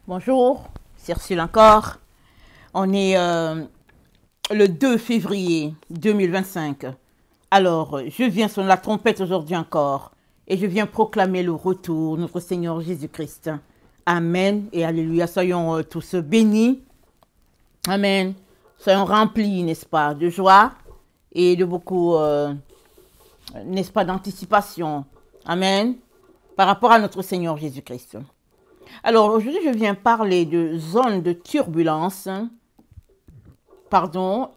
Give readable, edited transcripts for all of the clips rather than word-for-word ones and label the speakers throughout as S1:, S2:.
S1: Bonjour, c'est Ursule encore. On est le 2 février 2025. Alors, je viens sonner la trompette aujourd'hui encore et je viens proclamer le retour de notre Seigneur Jésus-Christ. Amen et alléluia. Soyons tous bénis. Amen. Soyons remplis, n'est-ce pas, de joie et de beaucoup, n'est-ce pas, d'anticipation. Amen. Par rapport à notre Seigneur Jésus-Christ. Alors, aujourd'hui, je viens parler de zone de turbulence,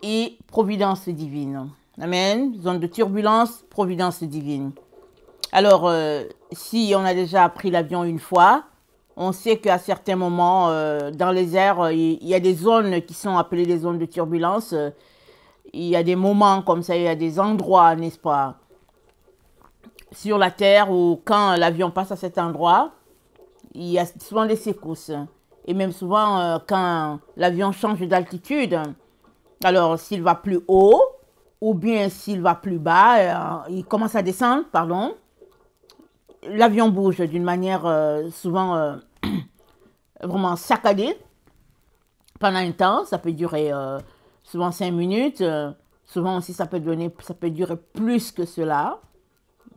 S1: et providence divine. Amen. Zone de turbulence, providence divine. Alors, si on a déjà pris l'avion une fois, on sait qu'à certains moments, dans les airs, il y a des zones qui sont appelées des zones de turbulence. Il y a des moments comme ça, il y a des endroits, n'est-ce pas, sur la terre où quand l'avion passe à cet endroit, il y a souvent des secousses. Et même souvent, quand l'avion change d'altitude, alors s'il va plus haut, ou bien s'il va plus bas, il commence à descendre, pardon, l'avion bouge d'une manière souvent vraiment saccadée pendant un temps. Ça peut durer souvent 5 minutes. Souvent aussi, ça peut durer plus que cela.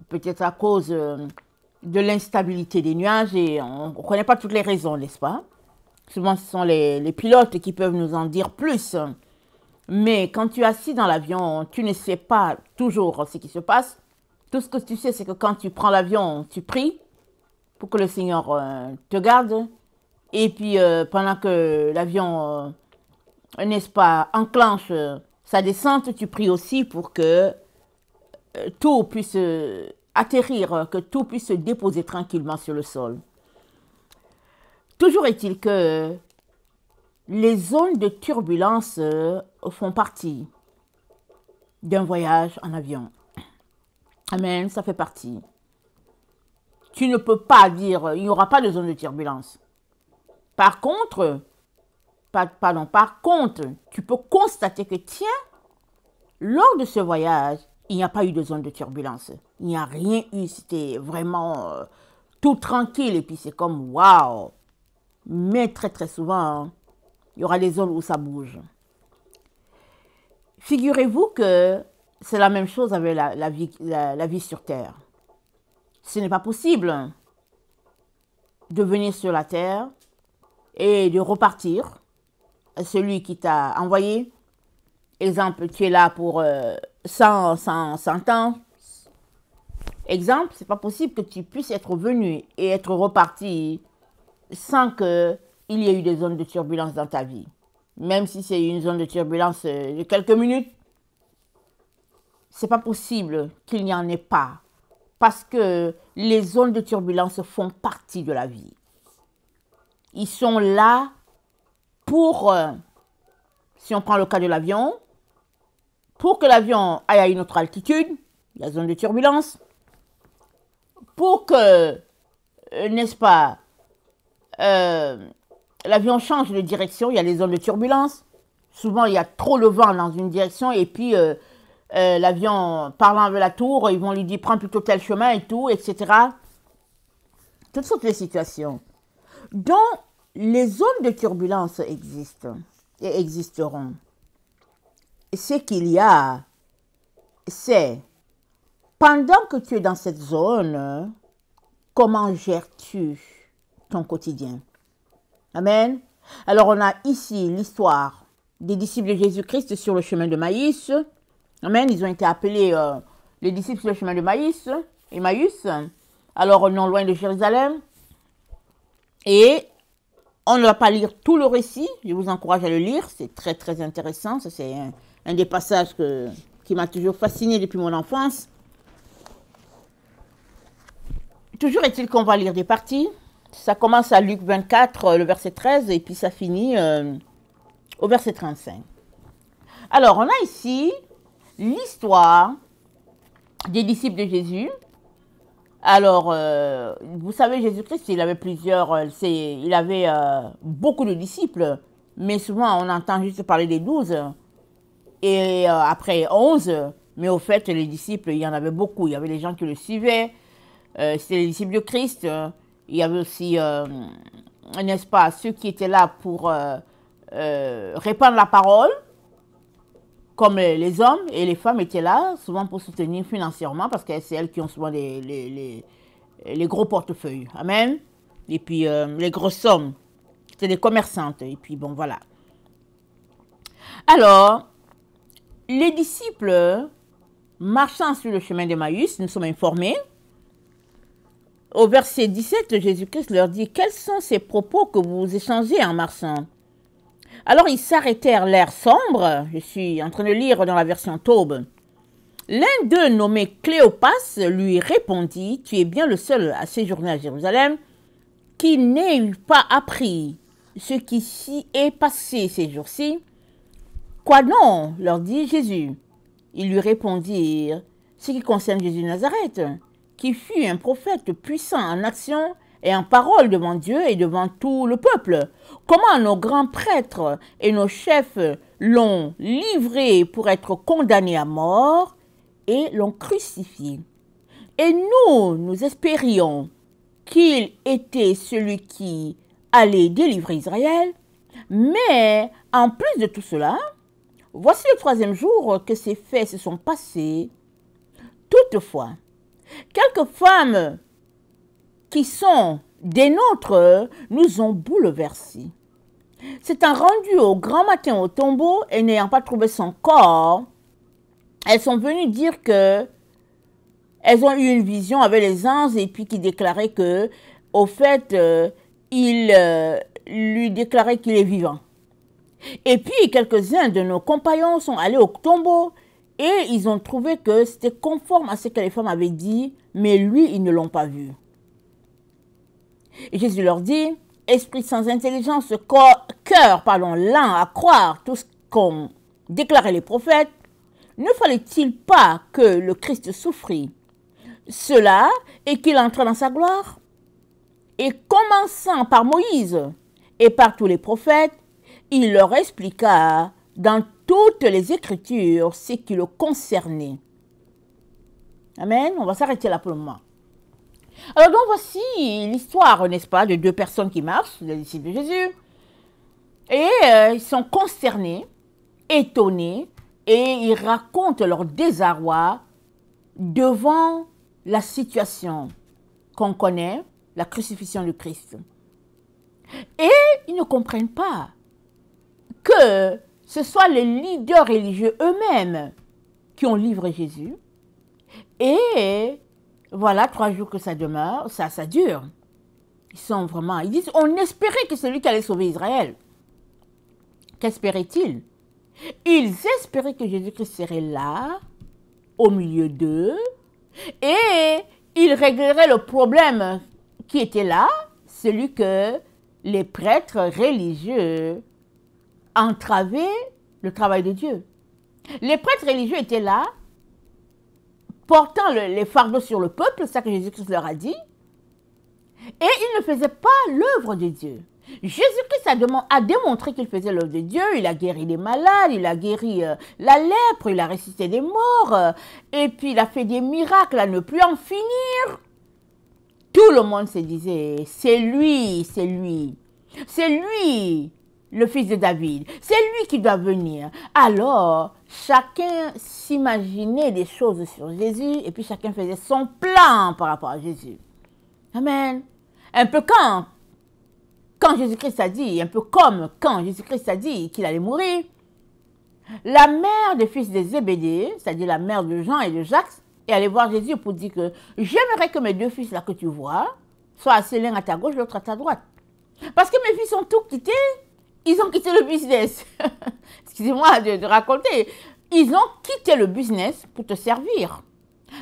S1: Peut-être à cause de l'instabilité des nuages et on ne connaît pas toutes les raisons, n'est-ce pas? Souvent, ce sont les pilotes qui peuvent nous en dire plus. Mais quand tu es assis dans l'avion, tu ne sais pas toujours ce qui se passe. Tout ce que tu sais, c'est que quand tu prends l'avion, tu pries pour que le Seigneur te garde. Et puis, pendant que l'avion, n'est-ce pas, enclenche sa descente, tu pries aussi pour que tout puisse atterrir, que tout puisse se déposer tranquillement sur le sol. Toujours est-il que les zones de turbulence font partie d'un voyage en avion. Amen, ça fait partie. Tu ne peux pas dire, il n'y aura pas de zone de turbulence. Par contre, tu peux constater que, tiens, lors de ce voyage, il n'y a pas eu de zone de turbulence. Il n'y a rien eu. C'était vraiment tout tranquille. Et puis c'est comme waouh. Mais très très souvent, il y aura des zones où ça bouge. Figurez-vous que c'est la même chose avec la vie sur Terre. Ce n'est pas possible de venir sur la Terre et de repartir. Celui qui t'a envoyé, exemple, tu es là pour 100 ans. Exemple, c'est pas possible que tu puisses être venu et être reparti sans qu'il y ait eu des zones de turbulence dans ta vie. Même si c'est une zone de turbulence de quelques minutes, c'est pas possible qu'il n'y en ait pas. Parce que les zones de turbulence font partie de la vie. Ils sont là pour, si on prend le cas de l'avion, pour que l'avion aille à une autre altitude, la zone de turbulence, pour que, n'est-ce pas, l'avion change de direction, il y a les zones de turbulence. Souvent, il y a trop de vent dans une direction et puis l'avion parlant avec la tour, ils vont lui dire prends plutôt tel chemin et tout, etc. Toutes sortes de situations. Donc, les zones de turbulence existent et existeront. Et ce qu'il y a, c'est pendant que tu es dans cette zone, comment gères-tu ton quotidien? Amen. Alors, on a ici l'histoire des disciples de Jésus-Christ sur le chemin de Maïs. Amen. Ils ont été appelés les disciples sur le chemin de Maïs, Emmaüs. Alors, non loin de Jérusalem. Et on ne va pas lire tout le récit. Je vous encourage à le lire. C'est très, très intéressant. Ça, c'est un des passages qui m'a toujours fasciné depuis mon enfance. Toujours est-il qu'on va lire des parties. Ça commence à Luc 24, le verset 13, et puis ça finit au verset 35. Alors, on a ici l'histoire des disciples de Jésus. Alors, vous savez, Jésus-Christ, il avait beaucoup de disciples, mais souvent on entend juste parler des 12, et après 11, mais au fait, les disciples, il y en avait beaucoup. Il y avait les gens qui le suivaient, c'était les disciples de Christ. Il y avait aussi n'est-ce pas, ceux qui étaient là pour répandre la parole, comme les hommes, et les femmes étaient là, souvent pour soutenir financièrement, parce que c'est elles qui ont souvent les gros portefeuilles. Amen. Et puis, les grosses sommes. C'était des commerçantes. Et puis, bon, voilà. Alors, les disciples, marchant sur le chemin d'Emmaüs, nous sommes informés, au verset 17, Jésus-Christ leur dit, « Quels sont ces propos que vous échangez en marchant ?» Alors ils s'arrêtèrent, l'air sombre. Je suis en train de lire dans la version Taube. L'un d'eux, nommé Cléopas, lui répondit, « Tu es bien le seul à séjourner à Jérusalem qui n'ait pas appris ce qui s'y est passé ces jours-ci. » « Quoi non, leur dit Jésus. Ils lui répondirent, « Ce qui concerne Jésus de Nazareth, qui fut un prophète puissant en action et en parole devant Dieu et devant tout le peuple. Comment nos grands prêtres et nos chefs l'ont livré pour être condamné à mort et l'ont crucifié. Et nous espérions qu'il était celui qui allait délivrer Israël. Mais en plus de tout cela, voici le 3e jour que ces faits se sont passés. Toutefois, quelques femmes qui sont des nôtres nous ont bouleversés. S'étant rendues au grand matin au tombeau et n'ayant pas trouvé son corps, elles sont venues dire que elles ont eu une vision avec les anges et puis qui déclaraient que, au fait, ils lui déclaraient qu'il est vivant. Et puis, quelques-uns de nos compagnons sont allés au tombeau et ils ont trouvé que c'était conforme à ce que les femmes avaient dit, mais lui, ils ne l'ont pas vu. Et Jésus leur dit, « Esprit sans intelligence, cœur lent à croire tout ce qu'ont déclaré les prophètes, ne fallait-il pas que le Christ souffrit cela et qu'il entre dans sa gloire? Et commençant par Moïse et par tous les prophètes, il leur expliqua dans toutes les Écritures ce qui le concernait. » Amen. On va s'arrêter là pour le moment. Alors donc voici l'histoire, n'est-ce pas, de 2 personnes qui marchent, les disciples de Jésus. Et ils sont consternés, étonnés, et ils racontent leur désarroi devant la situation qu'on connaît, la crucifixion du Christ. Et ils ne comprennent pas que ce soit les leaders religieux eux-mêmes qui ont livré Jésus. Et voilà, 3 jours que ça demeure, ça dure. Ils disent, on espérait que c'est lui qui allait sauver Israël. Qu'espéraient-ils? Ils espéraient que Jésus-Christ serait là, au milieu d'eux, et il réglerait le problème qui était là, celui que les prêtres religieux entravaient le travail de Dieu. Les prêtres religieux étaient là, portant les fardeaux sur le peuple, c'est ça que Jésus-Christ leur a dit, et ils ne faisaient pas l'œuvre de Dieu. Jésus-Christ a démontré qu'il faisait l'œuvre de Dieu, il a guéri les malades, il a guéri la lèpre, il a ressuscité des morts, et puis il a fait des miracles à ne plus en finir. Tout le monde se disait, c'est lui, le fils de David, c'est lui qui doit venir. Alors, chacun s'imaginait des choses sur Jésus, et puis chacun faisait son plan par rapport à Jésus. Amen. Un peu quand Jésus-Christ a dit, un peu comme quand Jésus-Christ a dit qu'il allait mourir, la mère des fils de Zébédée, c'est-à-dire la mère de Jean et de Jacques, est allée voir Jésus pour dire que j'aimerais que mes 2 fils là que tu vois soient assis l'un à ta gauche, l'autre à ta droite. Parce que mes fils ont tout quitté, ils ont quitté le business. Excusez-moi de raconter. Ils ont quitté le business pour te servir.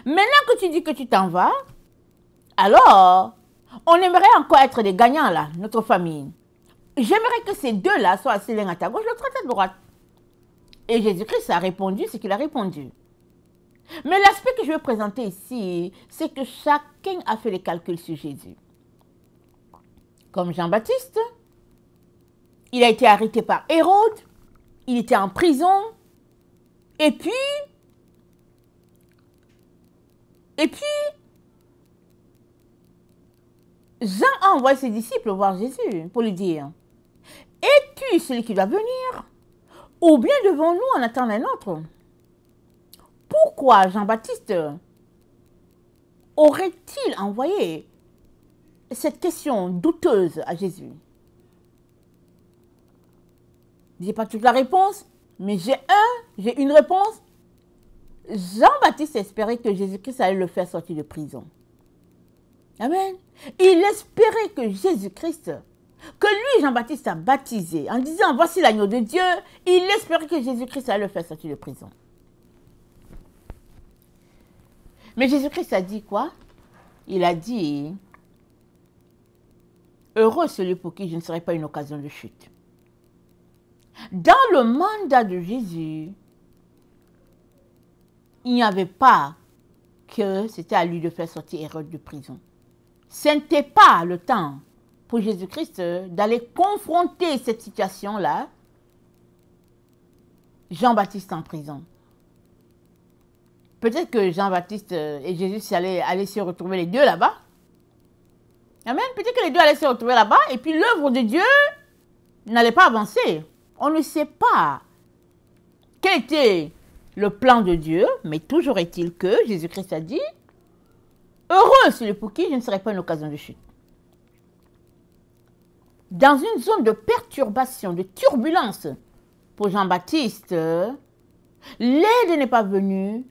S1: Maintenant que tu dis que tu t'en vas, alors on aimerait encore être des gagnants là, notre famille. J'aimerais que ces 2 là soient assis l'un à ta gauche, l'autre à ta droite. Et Jésus-Christ a répondu ce qu'il a répondu. Mais l'aspect que je veux présenter ici, c'est que chacun a fait les calculs sur Jésus. Comme Jean-Baptiste, il a été arrêté par Hérode, il était en prison, et puis, Jean a envoyé ses disciples voir Jésus pour lui dire, es-tu celui qui doit venir? Ou bien devons-nous en attendre un autre? Pourquoi Jean-Baptiste aurait-il envoyé cette question douteuse à Jésus? Je n'ai pas toute la réponse, mais j'ai une réponse. Jean-Baptiste espérait que Jésus-Christ allait le faire sortir de prison. Amen. Il espérait que Jésus-Christ, que lui, Jean-Baptiste, a baptisé en disant, voici l'agneau de Dieu, il espérait que Jésus-Christ allait le faire sortir de prison. Mais Jésus-Christ a dit quoi? Il a dit, heureux celui pour qui je ne serai pas une occasion de chute. Dans le mandat de Jésus, il n'y avait pas que c'était à lui de faire sortir Hérode de prison. Ce n'était pas le temps pour Jésus-Christ d'aller confronter cette situation-là, Jean-Baptiste en prison. Peut-être que Jean-Baptiste et Jésus allaient se retrouver les deux là-bas. Amen. Peut-être que les deux allaient se retrouver là-bas et puis l'œuvre de Dieu n'allait pas avancer. On ne sait pas quel était le plan de Dieu, mais toujours est-il que Jésus-Christ a dit, heureux celui pour qui je ne serai pas une occasion de chute. Dans une zone de perturbation, de turbulence, pour Jean-Baptiste, l'aide n'est pas venue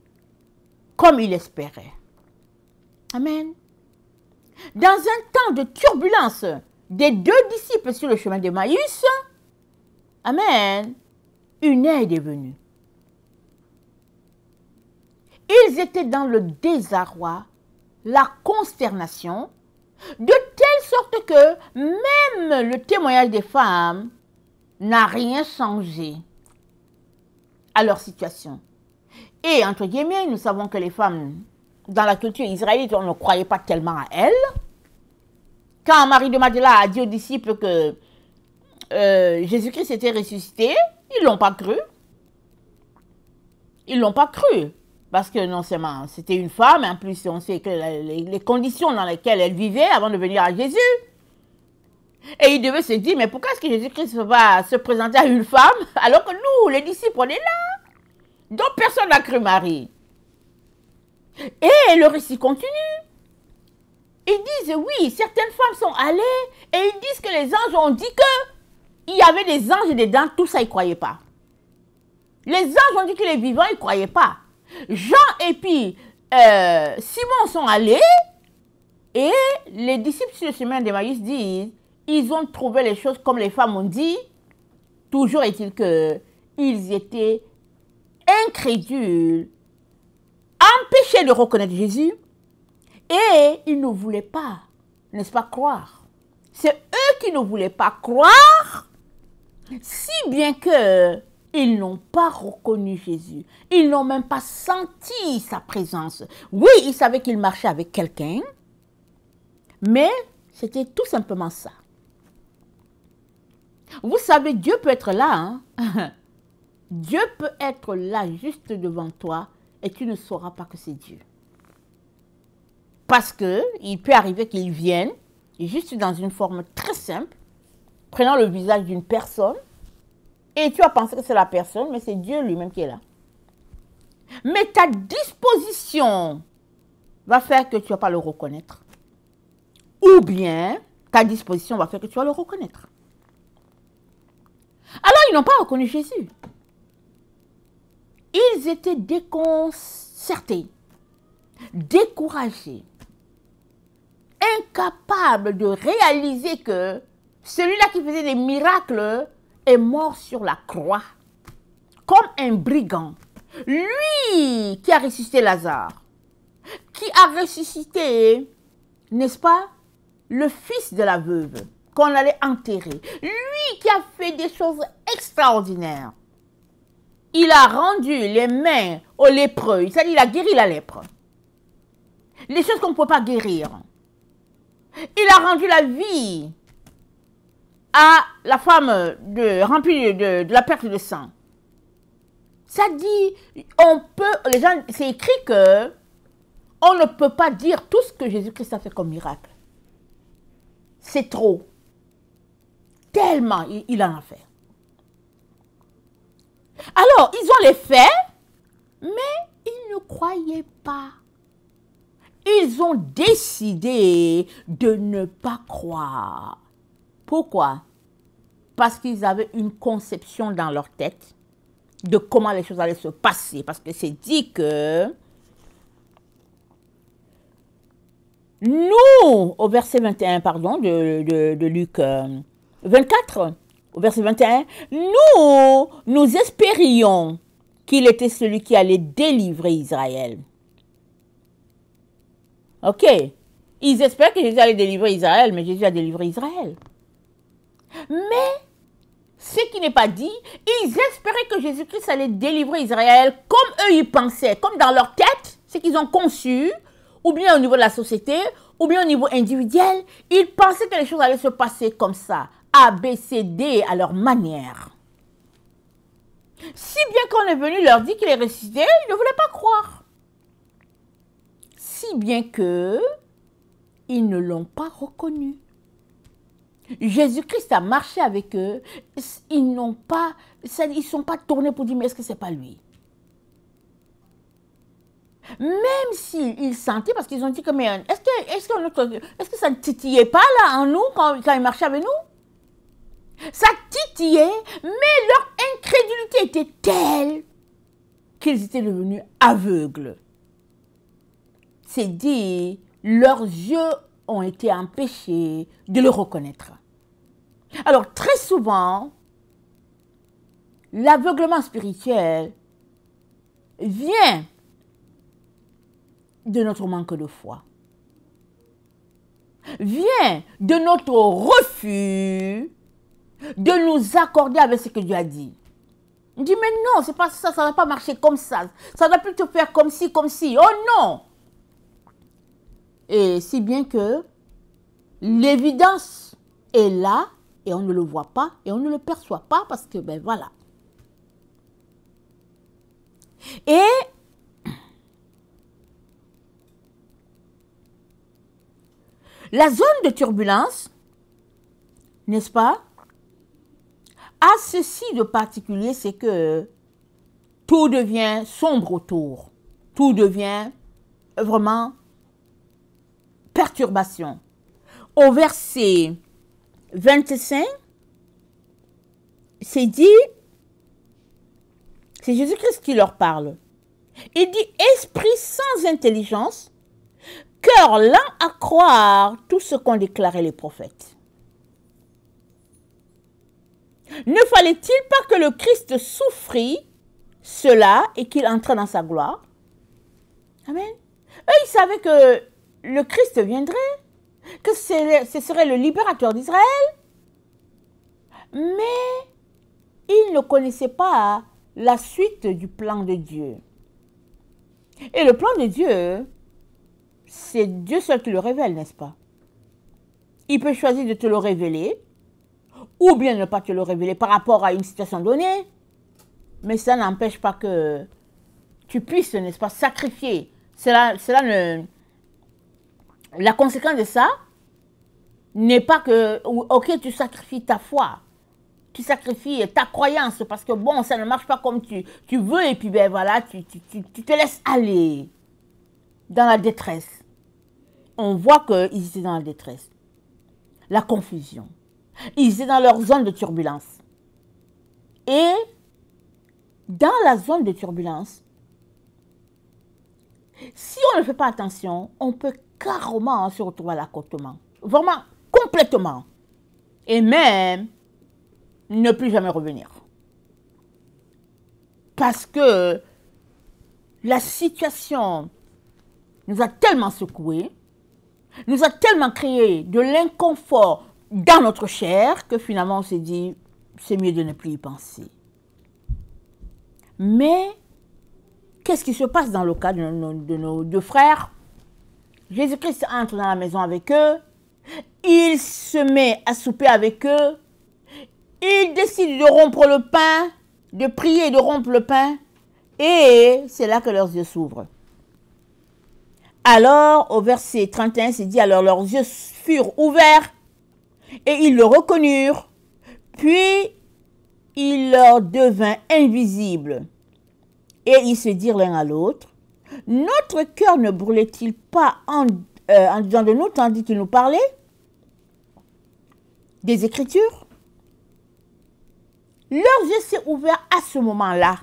S1: comme il espérait. Amen. Dans un temps de turbulence des deux disciples sur le chemin d'Emmaüs, amen, une aide est venue. Ils étaient dans le désarroi, la consternation, de telle sorte que même le témoignage des femmes n'a rien changé à leur situation. Et entre guillemets, nous savons que les femmes, dans la culture israélite, on ne croyait pas tellement à elles. Quand Marie de Magdala a dit aux disciples que Jésus-Christ était ressuscité, ils ne l'ont pas cru. Ils ne l'ont pas cru. Parce que non seulement c'était une femme, en plus on sait que les conditions dans lesquelles elle vivait avant de venir à Jésus. Et ils devaient se dire, mais pourquoi est-ce que Jésus-Christ va se présenter à une femme alors que nous, les disciples, on est là? Donc personne n'a cru Marie. Et le récit continue. Ils disent, oui, certaines femmes sont allées et ils disent que les anges ont dit qu'il y avait des anges et des dents, tout ça, ils ne croyaient pas. Les anges ont dit que les vivants, ils ne croyaient pas. Jean et puis Simon sont allés et les disciples sur le chemin d'Emmaüs disent, ils ont trouvé les choses comme les femmes ont dit. Toujours est-il qu'ils étaient incrédules, empêchés de reconnaître Jésus et ils ne voulaient pas, n'est-ce pas, croire. C'est eux qui ne voulaient pas croire, si bien que ils n'ont pas reconnu Jésus. Ils n'ont même pas senti sa présence. Oui, ils savaient qu'il marchait avec quelqu'un, mais c'était tout simplement ça. Vous savez, Dieu peut être là. Hein? Dieu peut être là, juste devant toi, et tu ne sauras pas que c'est Dieu. Parce qu'il peut arriver qu'il vienne, juste dans une forme très simple, prenant le visage d'une personne, et tu vas penser que c'est la personne, mais c'est Dieu lui-même qui est là. Mais ta disposition va faire que tu ne vas pas le reconnaître. Ou bien, ta disposition va faire que tu vas le reconnaître. Alors, ils n'ont pas reconnu Jésus. Ils étaient déconcertés, découragés, incapables de réaliser que celui-là qui faisait des miracles est mort sur la croix, comme un brigand. Lui qui a ressuscité Lazare, qui a ressuscité, n'est-ce pas, le fils de la veuve, qu'on allait enterrer. Lui qui a fait des choses extraordinaires. Il a rendu les mains aux lépreux, c'est-à-dire il a guéri la lèpre. Les choses qu'on ne peut pas guérir. Il a rendu la vie à la femme remplie de la perte de sang. Ça dit, les gens, c'est écrit que on ne peut pas dire tout ce que Jésus-Christ a fait comme miracle. c'est trop. Tellement il en a fait. Alors, ils ont les faits, mais ils ne croyaient pas. Ils ont décidé de ne pas croire. Pourquoi? Parce qu'ils avaient une conception dans leur tête de comment les choses allaient se passer. Parce que c'est dit que nous, au verset 21, pardon, de Luc 24, au verset 21, nous espérions qu'il était celui qui allait délivrer Israël. Ok, ils espèrent que Jésus allait délivrer Israël, mais Jésus a délivré Israël. Mais, ce qui n'est pas dit, ils espéraient que Jésus-Christ allait délivrer Israël comme eux y pensaient, comme dans leur tête, ce qu'ils ont conçu, ou bien au niveau de la société, ou bien au niveau individuel, ils pensaient que les choses allaient se passer comme ça, A, B, C, D, à leur manière. Si bien qu'on est venu leur dire qu'il est ressuscité, ils ne voulaient pas croire. Si bien que ils ne l'ont pas reconnu. Jésus-Christ a marché avec eux, ils ne sont pas tournés pour dire, mais est-ce que ce n'est pas lui? Même s'ils sentaient, parce qu'ils ont dit que, mais est-ce que ça ne titillait pas là en nous quand il marchait avec nous? Ça titillait, mais leur incrédulité était telle qu'ils étaient devenus aveugles. C'est dit, leurs yeux ont été empêchés de le reconnaître. Alors, très souvent, l'aveuglement spirituel vient de notre manque de foi. Vient de notre refus de nous accorder avec ce que Dieu a dit. On dit, mais non, c'est pas ça, ça ne va pas marcher comme ça. Ça ne va plus te faire comme ci, comme ci. Oh non! Et si bien que l'évidence est là et on ne le voit pas et on ne le perçoit pas parce que, ben voilà. Et la zone de turbulence, n'est-ce pas, a ceci de particulier, c'est que tout devient sombre autour. Tout devient vraiment perturbation. Au verset 25, c'est dit, c'est Jésus-Christ qui leur parle. Il dit, esprit sans intelligence, cœur lent à croire tout ce qu'ont déclaré les prophètes. Ne fallait-il pas que le Christ souffrit cela et qu'il entre dans sa gloire? Amen. Eux, ils savaient que le Christ viendrait, que ce serait le libérateur d'Israël. Mais ils ne connaissaient pas la suite du plan de Dieu. Et le plan de Dieu, c'est Dieu seul qui le révèle, n'est-ce pas? Il peut choisir de te le révéler, ou bien ne pas te le révéler par rapport à une situation donnée. Mais ça n'empêche pas que tu puisses, n'est-ce pas, sacrifier. La conséquence de ça n'est pas que, ok, tu sacrifies ta foi, tu sacrifies ta croyance parce que bon, ça ne marche pas comme tu veux et puis ben voilà, tu te laisses aller dans la détresse. On voit qu'ils étaient dans la détresse, la confusion. Ils étaient dans leur zone de turbulence. Et dans la zone de turbulence, si on ne fait pas attention, on peut carrément se retrouver à l'accotement. Vraiment, complètement. Et même, ne plus jamais revenir. Parce que la situation nous a tellement secoués, nous a tellement créé de l'inconfort dans notre chair que finalement on s'est dit, c'est mieux de ne plus y penser. Mais, qu'est-ce qui se passe dans le cas de nos deux frères? Jésus-Christ entre dans la maison avec eux, il se met à souper avec eux, il décide de rompre le pain, de prier et de rompre le pain, et c'est là que leurs yeux s'ouvrent. Alors, au verset 31, c'est dit, alors leurs yeux furent ouverts Et ils le reconnurent. Puis il leur devint invisible. Et ils se dirent l'un à l'autre, notre cœur ne brûlait-il pas en dedans de nous tandis qu'il nous parlait des Écritures? Leurs yeux s'est ouverts à ce moment-là.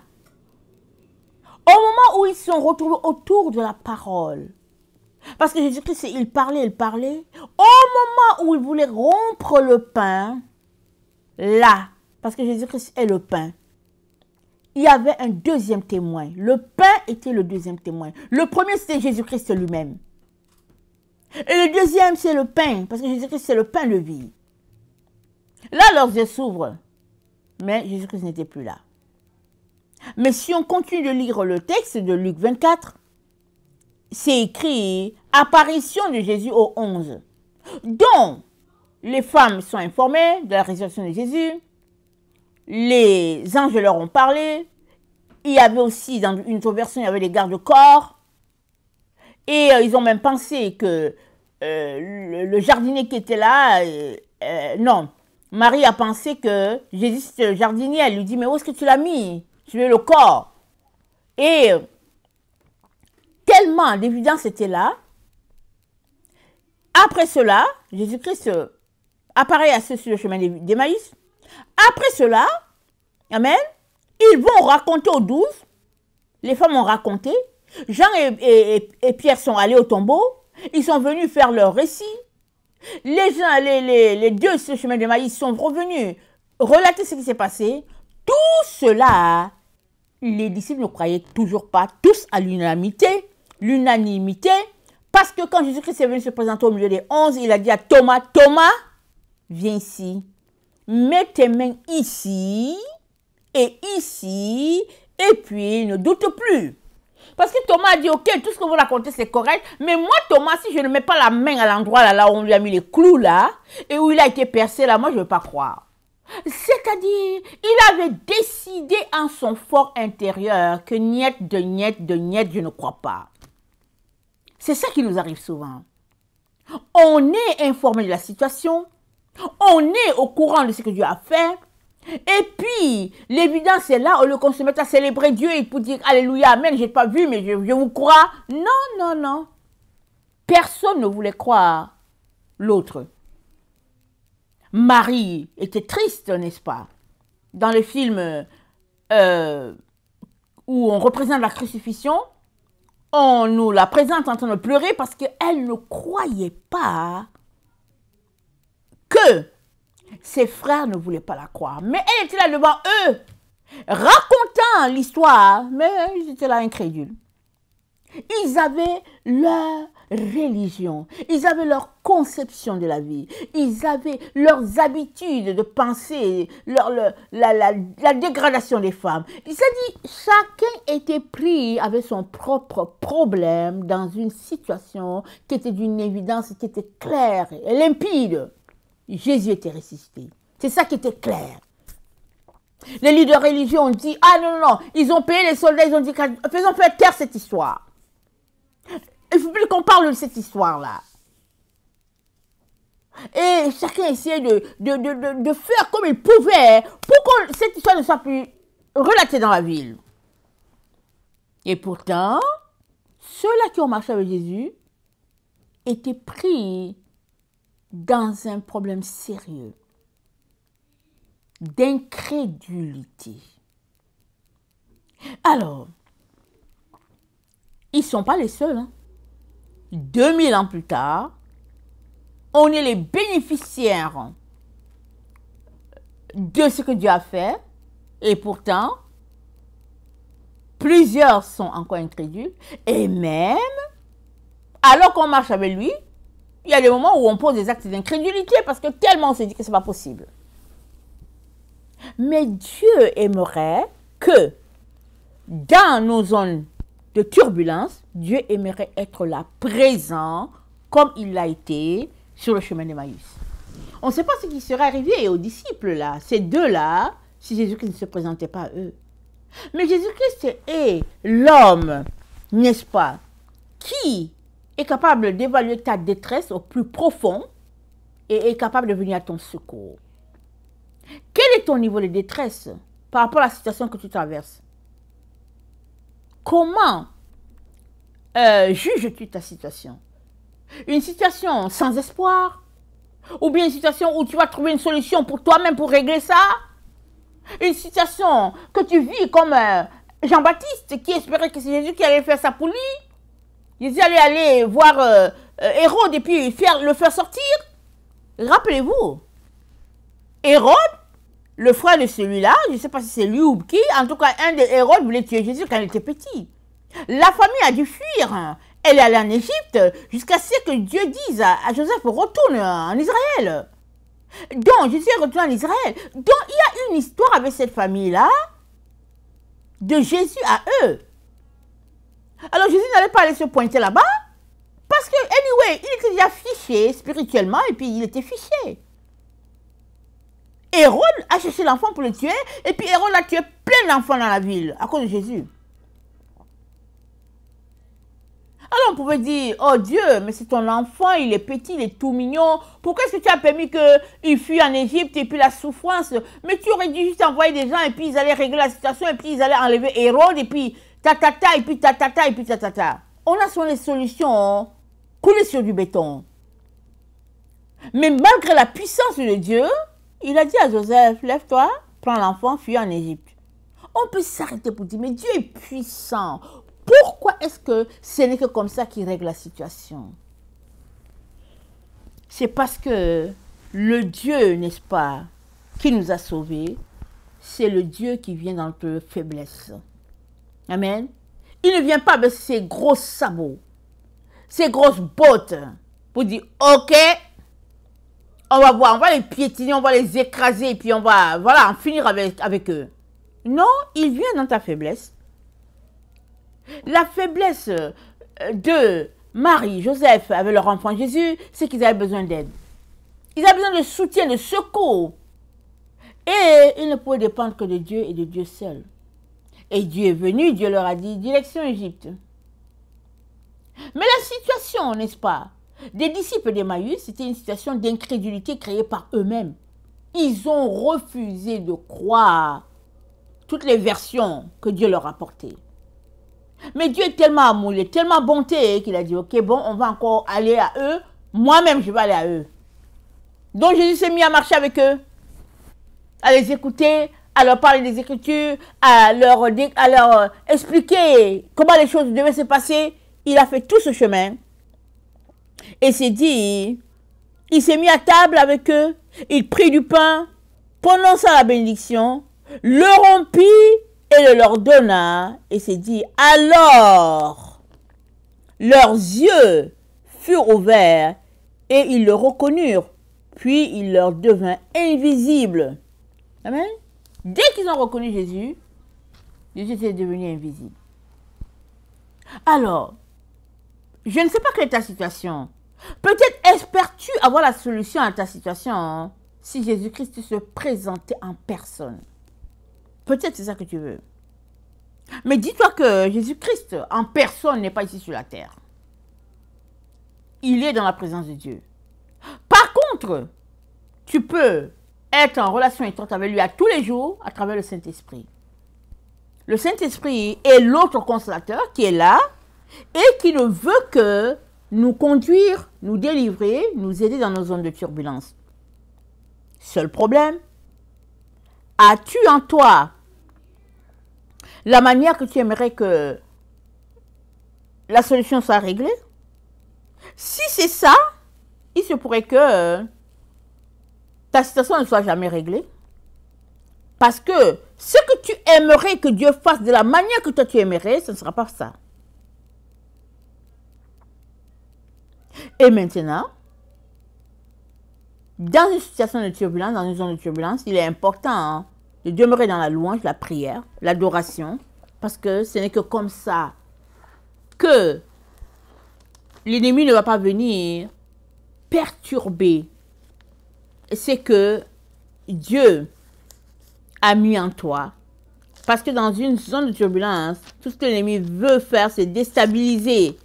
S1: Au moment où ils se sont retrouvés autour de la parole. Parce que Jésus-Christ, il parlait. Au moment où il voulait rompre le pain, là, parce que Jésus-Christ est le pain, il y avait un deuxième témoin. Le pain était le deuxième témoin. Le premier, c'était Jésus-Christ lui-même. Et le deuxième, c'est le pain, parce que Jésus-Christ, c'est le pain de vie. Là, leurs yeux s'ouvrent. Mais Jésus-Christ n'était plus là. Mais si on continue de lire le texte de Luc 24, c'est écrit « Apparition de Jésus au 11 ». Donc, les femmes sont informées de la résurrection de Jésus. Les anges leur ont parlé. Il y avait aussi, dans une autre version, il y avait les gardes-corps. Et ils ont même pensé que le jardinier qui était là, non, Marie a pensé que Jésus c'était le jardinier. Elle lui dit, mais où est-ce que tu l'as mis? Tu veux le corps. Et tellement d'évidence était là. Après cela, Jésus-Christ apparaît à ceux sur le chemin d'Emmaüs. Après cela, amen, ils vont raconter aux 12. Les femmes ont raconté. Jean et Pierre sont allés au tombeau. Ils sont venus faire leur récit. Les deux sur le chemin d'Emmaüs sont revenus relater ce qui s'est passé. Tout cela, les disciples ne croyaient toujours pas, tous à l'unanimité. L'unanimité, parce que quand Jésus-Christ est venu se présenter au milieu des 11, il a dit à Thomas, Thomas, viens ici. Mets tes mains ici, et puis ne doute plus. Parce que Thomas a dit, ok, tout ce que vous racontez, c'est correct, mais moi, Thomas, si je ne mets pas la main à l'endroit là où on lui a mis les clous là, et où il a été percé là, moi, je ne veux pas croire. C'est-à-dire, il avait décidé en son fort intérieur que niet, je ne crois pas. C'est ça qui nous arrive souvent. On est informé de la situation, on est au courant de ce que Dieu a fait, et puis l'évidence est là, au lieu qu'on se mette à célébrer Dieu et pour dire Alléluia, Amen, je n'ai pas vu, mais je vous crois. Non. Personne ne voulait croire l'autre. Marie était triste, n'est-ce pas? Dans le film où on représente la crucifixion, on nous la présente en train de pleurer parce qu'elle ne croyait pas que ses frères ne voulaient pas la croire. Mais elle était là devant eux, racontant l'histoire, mais ils étaient là incrédules. Ils avaient leur religion, ils avaient leur conception de la vie, ils avaient leurs habitudes de penser, la dégradation des femmes. Il s'est dit, chacun était pris avec son propre problème dans une situation qui était d'une évidence, qui était claire et limpide. Jésus était ressuscité. C'est ça qui était clair. Les leaders religieux ont dit, ah non, ils ont payé les soldats, ils ont dit, faisons faire taire cette histoire. Il faut plus qu'on parle de cette histoire-là. Et chacun essayait de faire comme il pouvait pour que cette histoire ne soit plus relatée dans la ville. Et pourtant, ceux-là qui ont marché avec Jésus étaient pris dans un problème sérieux d'incrédulité. Alors, ils ne sont pas les seuls. 2000 ans plus tard, on est les bénéficiaires de ce que Dieu a fait. Et pourtant, plusieurs sont encore incrédules. Et même, alors qu'on marche avec lui, il y a des moments où on pose des actes d'incrédulité parce que tellement on se dit que ce n'est pas possible. Mais Dieu aimerait que dans nos zones de turbulence, Dieu aimerait être là, présent, comme il l'a été sur le chemin d'Emmaüs. On ne sait pas ce qui serait arrivé aux disciples là, ces deux-là, si Jésus-Christ ne se présentait pas à eux. Mais Jésus-Christ est l'homme, n'est-ce pas, qui est capable d'évaluer ta détresse au plus profond et est capable de venir à ton secours. Quel est ton niveau de détresse par rapport à la situation que tu traverses? Comment juges-tu ta situation? Une situation sans espoir? Ou bien une situation où tu vas trouver une solution pour toi-même pour régler ça? Une situation que tu vis comme Jean-Baptiste qui espérait que c'est Jésus qui allait faire ça pour lui. Jésus allait aller voir Hérode et puis le faire sortir. Rappelez-vous, Hérode, le frère de celui-là, je ne sais pas si c'est lui ou qui, en tout cas un de Hérode voulait tuer Jésus quand il était petit. La famille a dû fuir. Elle est allée en Égypte jusqu'à ce que Dieu dise à Joseph, retourne en Israël. Donc, Jésus est retourné en Israël. Donc, il y a une histoire avec cette famille-là, de Jésus à eux. Alors, Jésus n'allait pas aller se pointer là-bas, parce que, anyway, il était déjà fiché spirituellement, et puis il était fiché. Hérode a cherché l'enfant pour le tuer, et puis Hérode a tué plein d'enfants dans la ville, à cause de Jésus. Alors on pouvait dire, oh Dieu, mais c'est ton enfant, il est petit, il est tout mignon. Pourquoi est-ce que tu as permis qu'il fuit en Égypte et puis la souffrance? Mais tu aurais dû juste envoyer des gens et puis ils allaient régler la situation et puis ils allaient enlever Hérode et puis tatata et puis tatata et puis tatata. On a sur les solutions coulées sur du béton. Mais malgré la puissance de Dieu, il a dit à Joseph, lève-toi, prends l'enfant, fuis en Égypte. On peut s'arrêter pour dire, mais Dieu est puissant. Pourquoi est-ce que ce n'est que comme ça qu'il règle la situation? C'est parce que le Dieu, n'est-ce pas, qui nous a sauvés, c'est le Dieu qui vient dans notre faiblesse. Amen. Il ne vient pas avec ses gros sabots, ses grosses bottes, pour dire, ok, on va voir, on va les piétiner, on va les écraser, et puis on va, voilà, en finir avec eux. Non, il vient dans ta faiblesse. La faiblesse de Marie, Joseph avec leur enfant Jésus, c'est qu'ils avaient besoin d'aide. Ils avaient besoin de soutien, de secours. Et ils ne pouvaient dépendre que de Dieu et de Dieu seul. Et Dieu est venu, Dieu leur a dit, direction Égypte. Mais la situation, n'est-ce pas, des disciples d'Emmaüs, c'était une situation d'incrédulité créée par eux-mêmes. Ils ont refusé de croire toutes les versions que Dieu leur a portées. Mais Dieu est tellement amour, il est tellement bonté qu'il a dit, ok, bon, on va encore aller à eux. Moi-même, je vais aller à eux. Donc Jésus s'est mis à marcher avec eux, à les écouter, à leur parler des Écritures, à leur expliquer comment les choses devaient se passer. Il a fait tout ce chemin. Et s'est dit, il s'est mis à table avec eux, il prit du pain, prononça la bénédiction, le rompit, et le leur donna, et s'est dit, alors, leurs yeux furent ouverts, et ils le reconnurent, puis il leur devint invisible. Amen. Dès qu'ils ont reconnu Jésus, Jésus était devenu invisible. Alors, je ne sais pas quelle est ta situation. Peut-être espères-tu avoir la solution à ta situation hein, si Jésus-Christ se présentait en personne. Peut-être c'est ça que tu veux. Mais dis-toi que Jésus-Christ en personne n'est pas ici sur la terre. Il est dans la présence de Dieu. Par contre, tu peux être en relation étroite avec lui à tous les jours à travers le Saint-Esprit. Le Saint-Esprit est l'autre consolateur qui est là et qui ne veut que nous conduire, nous délivrer, nous aider dans nos zones de turbulence. Seul problème, as-tu en toi la manière que tu aimerais que la solution soit réglée? Si c'est ça, il se pourrait que ta situation ne soit jamais réglée. Parce que ce que tu aimerais que Dieu fasse de la manière que toi tu aimerais, ce ne sera pas ça. Et maintenant, dans une situation de turbulence, dans une zone de turbulence, il est important hein, de demeurer dans la louange, la prière, l'adoration, parce que ce n'est que comme ça que l'ennemi ne va pas venir perturber ce que Dieu a mis en toi. Parce que dans une zone de turbulence, tout ce que l'ennemi veut faire, c'est déstabiliser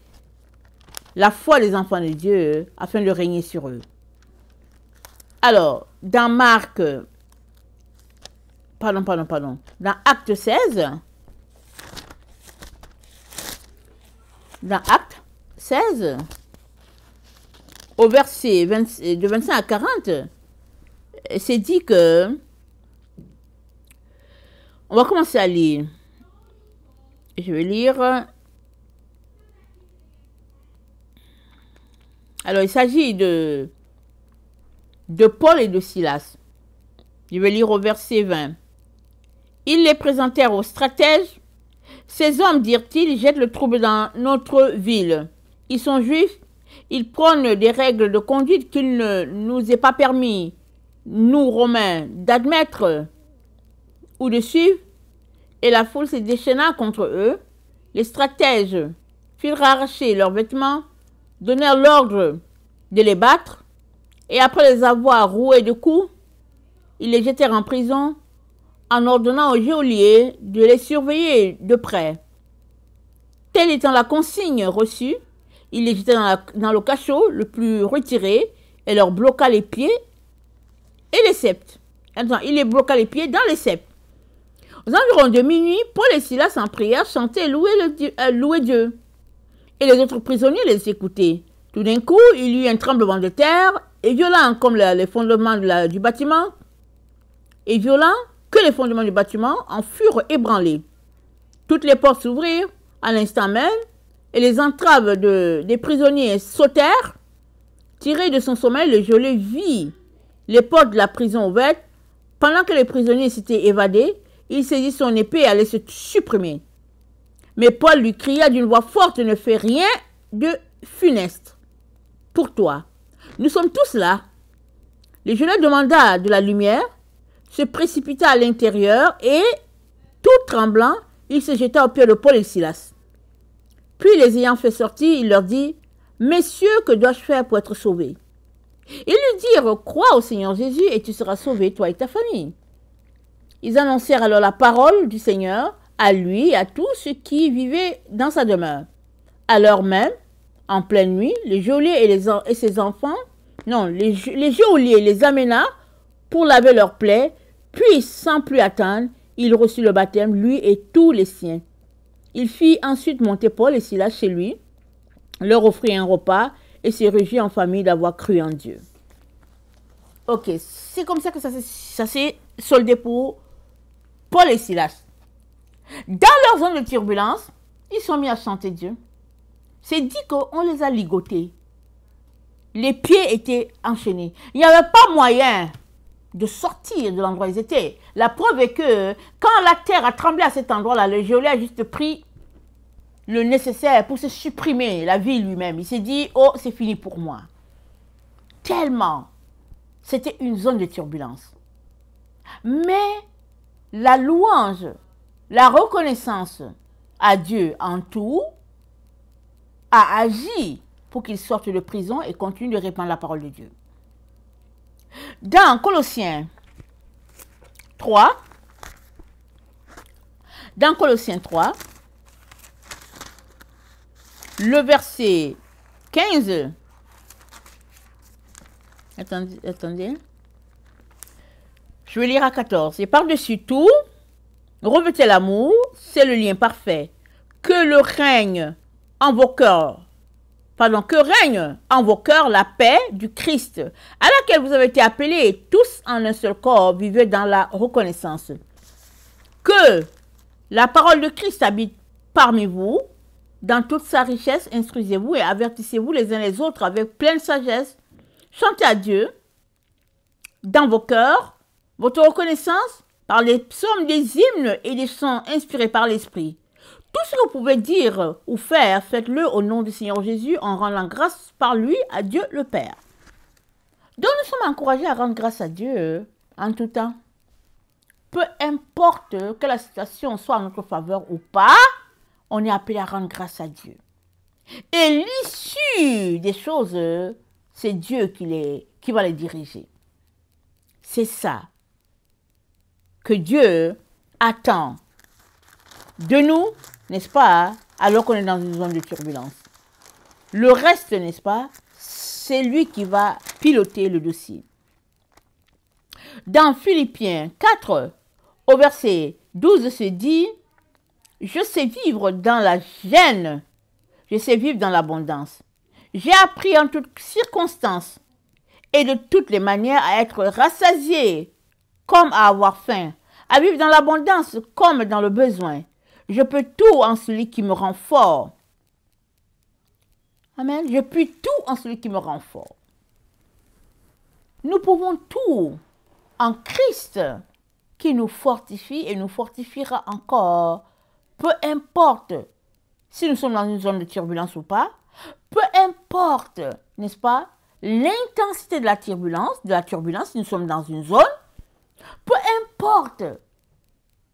S1: la foi des enfants de Dieu afin de régner sur eux. Alors, dans Marc, dans Acte 16, au verset de 25 à 40, c'est dit que, on va commencer à lire. Je vais lire. Alors, il s'agit de Paul et de Silas. Je vais lire au verset 20. Ils les présentèrent aux stratèges. Ces hommes, dirent-ils, jettent le trouble dans notre ville. Ils sont juifs. Ils prônent des règles de conduite qu'il ne nous est pas permis, nous, Romains, d'admettre ou de suivre. Et la foule se déchaîna contre eux. Les stratèges firent arracher leurs vêtements, donnèrent l'ordre de les battre, et après les avoir roués de coups, ils les jetèrent en prison, en ordonnant aux geôliers de les surveiller de près. Telle étant la consigne reçue, il les jetait dans le cachot le plus retiré et leur bloqua les pieds et les sceptres. Il les bloqua les pieds dans les sceptres. Aux environs de minuit, Paul et Silas en prière chantaient et louaient Dieu. Et les autres prisonniers les écoutaient. Tout d'un coup, il y eut un tremblement de terre, et violent comme les fondements du bâtiment, et violent que les fondements du bâtiment en furent ébranlés. Toutes les portes s'ouvrirent à l'instant même, et les entraves des prisonniers sautèrent. Tiré de son sommeil, le geôlier vit les portes de la prison ouvertes. Pendant que les prisonniers s'étaient évadés, il saisit son épée et allait se supprimer. Mais Paul lui cria d'une voix forte, ne fais rien de funeste pour toi. Nous sommes tous là. Le geôlier demanda de la lumière, se précipita à l'intérieur et, tout tremblant, il se jeta aux pieds de Paul et Silas. Puis, les ayant fait sortir, il leur dit, « Messieurs, que dois-je faire pour être sauvé ?» Ils lui dirent, « Crois au Seigneur Jésus et tu seras sauvé, toi et ta famille. » Ils annoncèrent alors la parole du Seigneur à lui et à tous ceux qui vivaient dans sa demeure. À l'heure même, en pleine nuit, les geôliers et ses enfants, les geôliers les amena pour laver leurs plaies, puis sans plus attendre, il reçut le baptême, lui et tous les siens. Il fit ensuite monter Paul et Silas chez lui, leur offrit un repas et se réjouit en famille d'avoir cru en Dieu. Ok, c'est comme ça que ça s'est soldé pour Paul et Silas. Dans leur zone de turbulence, ils sont mis à chanter Dieu. C'est dit qu'on les a ligotés. Les pieds étaient enchaînés. Il n'y avait pas moyen de sortir de l'endroit où ils étaient. La preuve est que quand la terre a tremblé à cet endroit-là, le geôlier a juste pris le nécessaire pour se supprimer la vie lui-même. Il s'est dit, oh, c'est fini pour moi. Tellement, c'était une zone de turbulence. Mais la louange, la reconnaissance à Dieu en tout, a agi pour qu'ils sortent de prison et continuent de répandre la parole de Dieu. Dans Colossiens 3, le verset 15, attendez, je vais lire à 14. Et par-dessus tout, revêtez l'amour, c'est le lien parfait. Que règne en vos cœurs la paix du Christ, à laquelle vous avez été appelés tous en un seul corps, vivez dans la reconnaissance. Que la parole de Christ habite parmi vous, dans toute sa richesse, instruisez-vous et avertissez-vous les uns les autres avec pleine sagesse. Chantez à Dieu dans vos cœurs, votre reconnaissance par les psaumes, des hymnes et des chants inspirés par l'Esprit. Tout ce que vous pouvez dire ou faire, faites-le au nom du Seigneur Jésus en rendant grâce par lui à Dieu le Père. Donc nous sommes encouragés à rendre grâce à Dieu en tout temps. Peu importe que la situation soit en notre faveur ou pas, on est appelé à rendre grâce à Dieu. Et l'issue des choses, c'est Dieu qui va les diriger. C'est ça que Dieu attend de nous, n'est-ce pas, alors qu'on est dans une zone de turbulence. Le reste, n'est-ce pas, c'est lui qui va piloter le dossier. Dans Philippiens 4, au verset 12, se dit, je sais vivre dans la gêne, je sais vivre dans l'abondance. J'ai appris en toutes circonstances et de toutes les manières à être rassasié comme à avoir faim, à vivre dans l'abondance comme dans le besoin. Je peux tout en celui qui me rend fort. Amen. Je puis tout en celui qui me rend fort. Nous pouvons tout en Christ qui nous fortifie et nous fortifiera encore. Peu importe si nous sommes dans une zone de turbulence ou pas, peu importe, n'est-ce pas, l'intensité de la turbulence, si nous sommes dans une zone, peu importe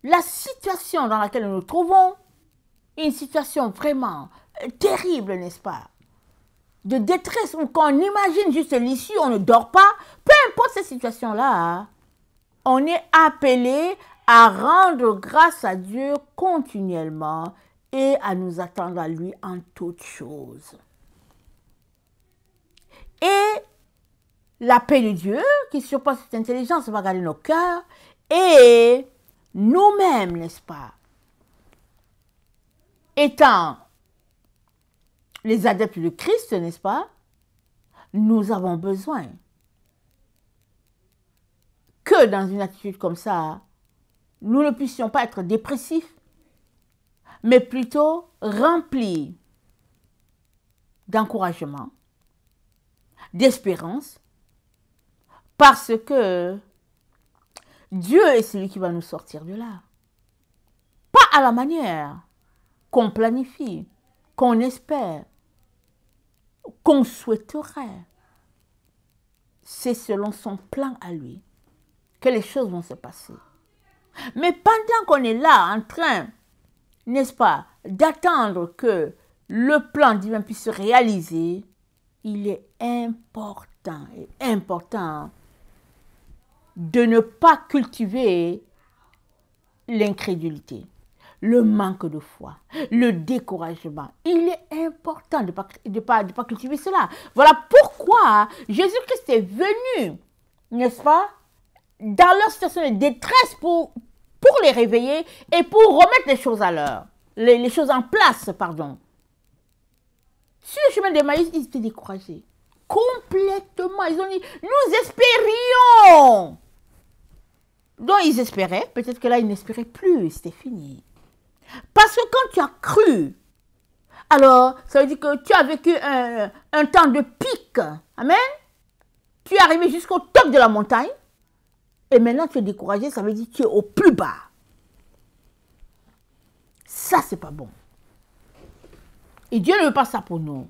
S1: la situation dans laquelle nous nous trouvons, une situation vraiment terrible, n'est-ce pas, de détresse, où quand on imagine juste l'issue, on ne dort pas, peu importe cette situation-là, on est appelé à rendre grâce à Dieu continuellement et à nous attendre à lui en toutes choses. Et la paix de Dieu, qui surpasse cette intelligence, va garder nos cœurs et nous-mêmes, n'est-ce pas, étant les adeptes de Christ, n'est-ce pas, nous avons besoin que dans une attitude comme ça, nous ne puissions pas être dépressifs, mais plutôt remplis d'encouragement, d'espérance, parce que Dieu est celui qui va nous sortir de là. Pas à la manière qu'on planifie, qu'on espère, qu'on souhaiterait. C'est selon son plan à lui que les choses vont se passer. Mais pendant qu'on est là en train, n'est-ce pas, d'attendre que le plan divin puisse se réaliser, il est important de ne pas cultiver l'incrédulité, le manque de foi, le découragement. Il est important de ne pas cultiver cela. Voilà pourquoi Jésus-Christ est venu, n'est-ce pas, dans leur situation de détresse pour les réveiller et pour remettre les choses à l'heure, les choses en place, pardon. Sur le chemin d'Emmaüs, ils étaient découragés. Complètement. Ils ont dit, nous espérions. Donc ils espéraient, peut-être que là ils n'espéraient plus, c'était fini. Parce que quand tu as cru, alors ça veut dire que tu as vécu un temps de pic. Amen. Tu es arrivé jusqu'au top de la montagne. Et maintenant tu es découragé, ça veut dire que tu es au plus bas. Ça, c'est pas bon. Et Dieu ne veut pas ça pour nous.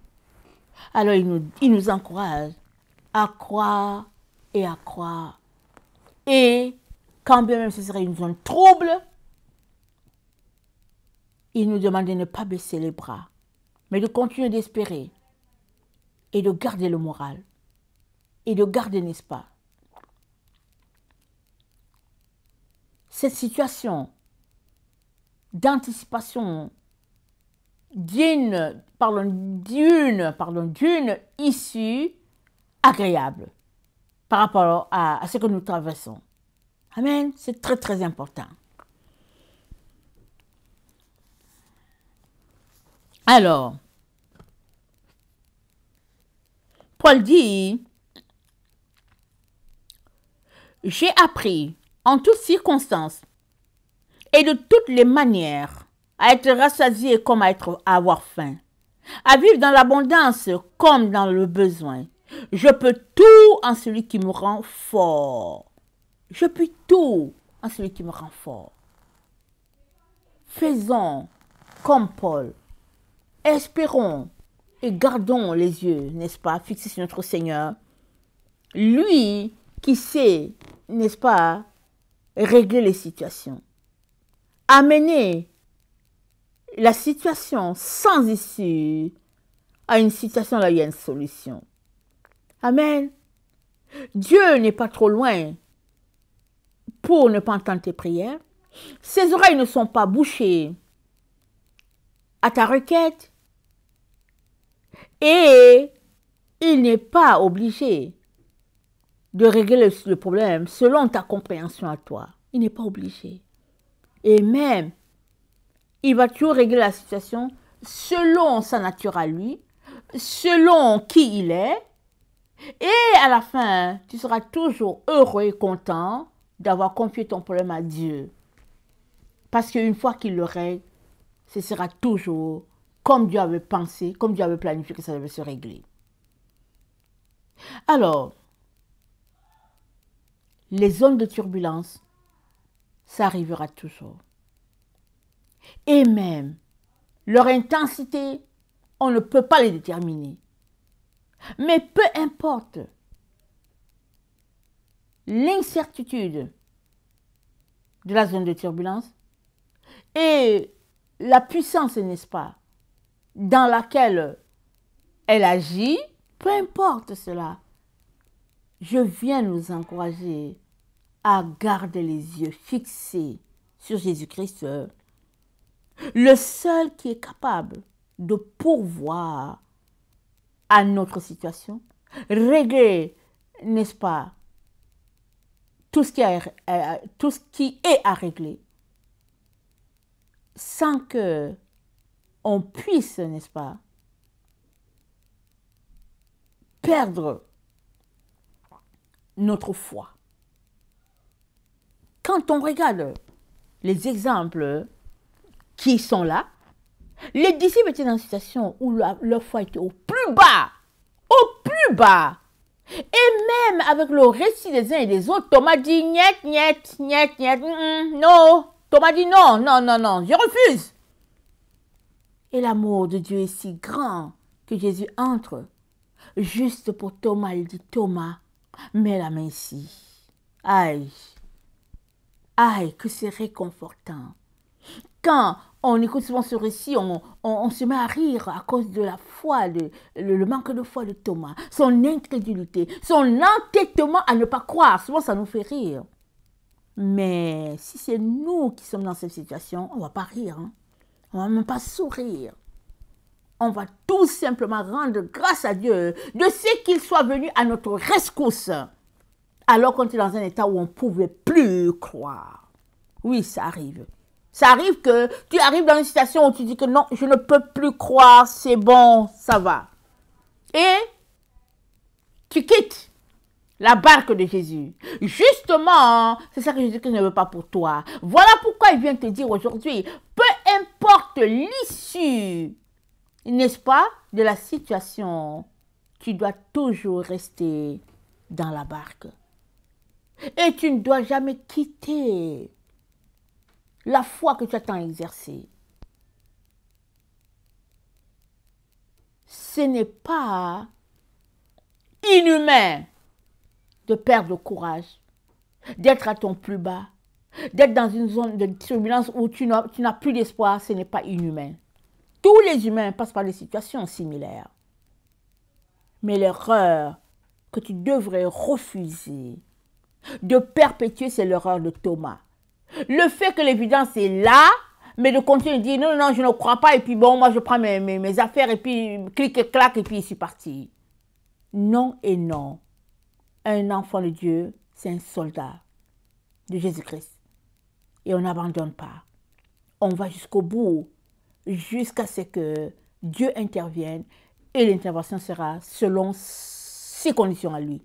S1: Alors il nous encourage à croire et à croire. Et quand bien même ce serait une zone trouble, il nous demande de ne pas baisser les bras, mais de continuer d'espérer et de garder le moral et de garder, n'est-ce pas, cette situation d'anticipation d'une issue agréable par rapport à ce que nous traversons. Amen. C'est très, très important. Alors, Paul dit, j'ai appris en toutes circonstances et de toutes les manières à être rassasié comme à avoir faim, à vivre dans l'abondance comme dans le besoin. Je peux tout en celui qui me rend fort. Je puis tout en celui qui me rend fort. Faisons comme Paul. Espérons et gardons les yeux, n'est-ce pas, fixés sur notre Seigneur. Lui qui sait, n'est-ce pas, régler les situations. Amener la situation sans issue à une situation là où il y a une solution. Amen. Dieu n'est pas trop loin pour ne pas entendre tes prières. Ses oreilles ne sont pas bouchées à ta requête. Et il n'est pas obligé de régler le problème selon ta compréhension à toi. Il n'est pas obligé. Et même, il va toujours régler la situation selon sa nature à lui, selon qui il est. Et à la fin, tu seras toujours heureux et content d'avoir confié ton problème à Dieu. Parce qu'une fois qu'il le règle, ce sera toujours comme Dieu avait pensé, comme Dieu avait planifié que ça devait se régler. Alors, les zones de turbulence, ça arrivera toujours. Et même, leur intensité, on ne peut pas les déterminer. Mais peu importe l'incertitude de la zone de turbulence et la puissance, n'est-ce pas, dans laquelle elle agit, peu importe cela, je viens nous encourager à garder les yeux fixés sur Jésus-Christ, le seul qui est capable de pourvoir à notre situation, régler, n'est-ce pas, tout ce qui est à régler, sans que on puisse, n'est-ce pas, perdre notre foi. Quand on regarde les exemples qui sont là, les disciples étaient dans une situation où leur foi était au plus bas. Au plus bas. Et même avec le récit des uns et des autres, Thomas dit niet, niet, niet, niet, non. Thomas dit non, non, non, non, je refuse. Et l'amour de Dieu est si grand que Jésus entre. Juste pour Thomas, il dit Thomas, mets la main ici. Aïe, aïe, que c'est réconfortant. Quand on écoute souvent ce récit, on se met à rire à cause de la foi, le manque de foi de Thomas, son incrédulité, son entêtement à ne pas croire. Souvent, ça nous fait rire. Mais si c'est nous qui sommes dans cette situation, on ne va pas rire. Hein? On ne va même pas sourire. On va tout simplement rendre grâce à Dieu de ce qu'il soit venu à notre rescousse. Alors qu'on est dans un état où on ne pouvait plus croire. Oui, ça arrive. Ça arrive que tu arrives dans une situation où tu dis que non, je ne peux plus croire, c'est bon, ça va. Et tu quittes la barque de Jésus. Justement, c'est ça que Jésus ne veut pas pour toi. Voilà pourquoi il vient te dire aujourd'hui, peu importe l'issue, n'est-ce pas, de la situation, tu dois toujours rester dans la barque. Et tu ne dois jamais quitter la foi que tu as tant exercée. Ce n'est pas inhumain de perdre le courage, d'être à ton plus bas, d'être dans une zone de turbulence où tu n'as plus d'espoir, ce n'est pas inhumain. Tous les humains passent par des situations similaires. Mais l'erreur que tu devrais refuser de perpétuer, c'est l'erreur de Thomas. Le fait que l'évidence est là, mais de continuer de dire non, non, je ne crois pas, et puis bon, moi je prends mes affaires, et puis clic et clac, et puis je suis parti. Non et non. Un enfant de Dieu, c'est un soldat de Jésus-Christ. Et on n'abandonne pas. On va jusqu'au bout, jusqu'à ce que Dieu intervienne, et l'intervention sera selon ses conditions à lui.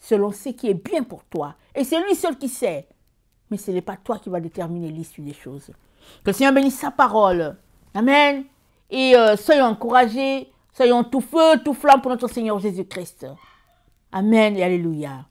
S1: Selon ce qui est bien pour toi. Et c'est lui seul qui sait. Mais ce n'est pas toi qui va déterminer l'issue des choses. Que le Seigneur bénisse sa parole. Amen. Et soyons encouragés, soyons tout feu, tout flamme pour notre Seigneur Jésus-Christ. Amen et alléluia.